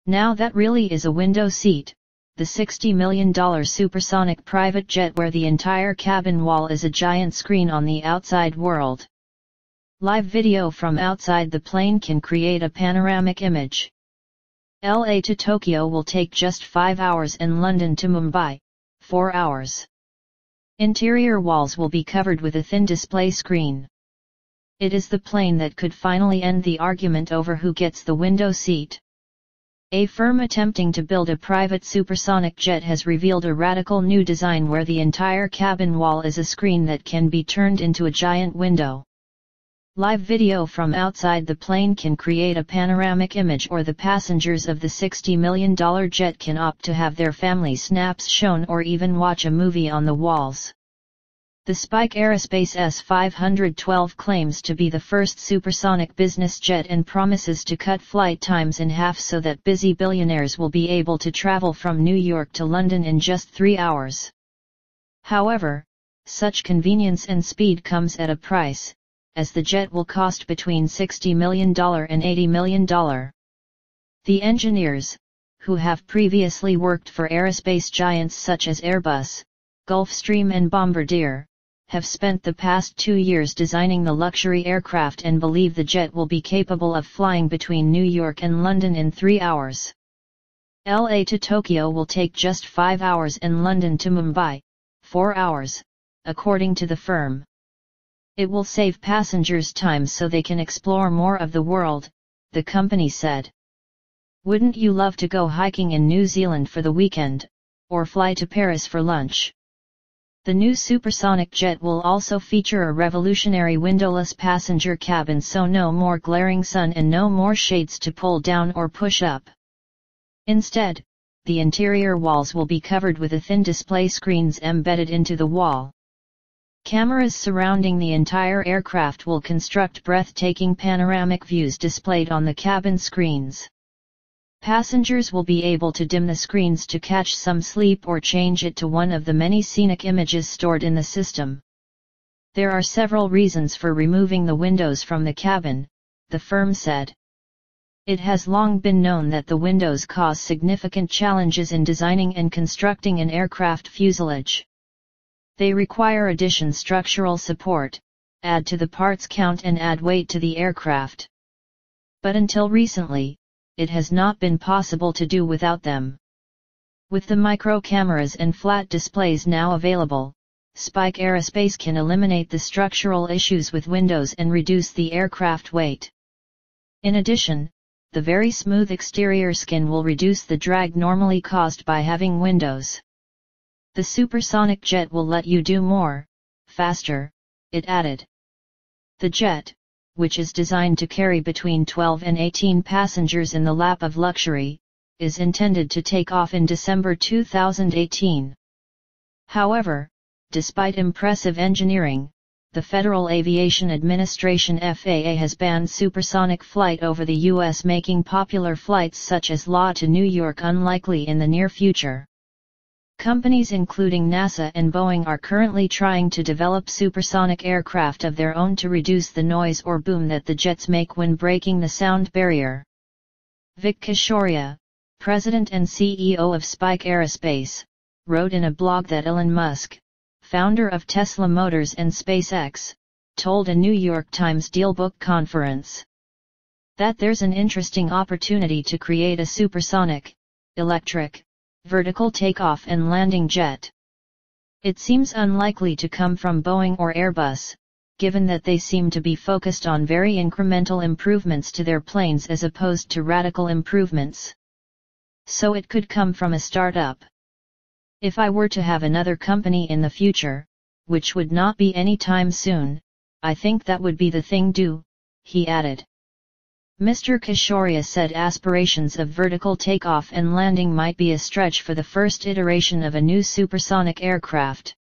Now that really is a window seat, the $60 million supersonic private jet where the entire cabin wall is a giant screen on the outside world. Live video from outside the plane can create a panoramic image. LA to Tokyo will take just 5 hours and London to Mumbai, 4 hours. Interior walls will be covered with a thin display screen. It is the plane that could finally end the argument over who gets the window seat. A firm attempting to build a private supersonic jet has revealed a radical new design where the entire cabin wall is a screen that can be turned into a giant window. Live video from outside the plane can create a panoramic image, or the passengers of the $60 million jet can opt to have their family snaps shown or even watch a movie on the walls. The Spike Aerospace S-512 claims to be the first supersonic business jet and promises to cut flight times in half so that busy billionaires will be able to travel from New York to London in just 3 hours. However, such convenience and speed comes at a price, as the jet will cost between $60 million and $80 million. The engineers, who have previously worked for aerospace giants such as Airbus, Gulfstream and Bombardier, have spent the past 2 years designing the luxury aircraft and believe the jet will be capable of flying between New York and London in 3 hours. LA to Tokyo will take just 5 hours and London to Mumbai, 4 hours, according to the firm. It will save passengers time so they can explore more of the world, the company said. Wouldn't you love to go hiking in New Zealand for the weekend, or fly to Paris for lunch? The new supersonic jet will also feature a revolutionary windowless passenger cabin, so no more glaring sun and no more shades to pull down or push up. Instead, the interior walls will be covered with a thin display screens embedded into the wall. Cameras surrounding the entire aircraft will construct breathtaking panoramic views displayed on the cabin screens. Passengers will be able to dim the screens to catch some sleep or change it to one of the many scenic images stored in the system. There are several reasons for removing the windows from the cabin, the firm said. It has long been known that the windows cause significant challenges in designing and constructing an aircraft fuselage. They require additional structural support, add to the parts count and add weight to the aircraft. But until recently, it has not been possible to do without them. With the micro cameras and flat displays now available, Spike Aerospace can eliminate the structural issues with windows and reduce the aircraft weight. In addition, the very smooth exterior skin will reduce the drag normally caused by having windows. The supersonic jet will let you do more, faster, it added. The jet, which is designed to carry between 12 and 18 passengers in the lap of luxury, is intended to take off in December 2018. However, despite impressive engineering, the Federal Aviation Administration (FAA) has banned supersonic flight over the U.S., making popular flights such as LA to New York unlikely in the near future. Companies including NASA and Boeing are currently trying to develop supersonic aircraft of their own to reduce the noise or boom that the jets make when breaking the sound barrier. Vic Kashoria, president and CEO of Spike Aerospace, wrote in a blog that Elon Musk, founder of Tesla Motors and SpaceX, told a New York Times Dealbook conference that there's an interesting opportunity to create a supersonic, electric, vertical takeoff and landing jet. It seems unlikely to come from Boeing or Airbus, given that they seem to be focused on very incremental improvements to their planes as opposed to radical improvements. So it could come from a startup. If I were to have another company in the future, which would not be any time soon, I think that would be the thing do, he added. Mr. Kashoria said aspirations of vertical takeoff and landing might be a stretch for the first iteration of a new supersonic aircraft.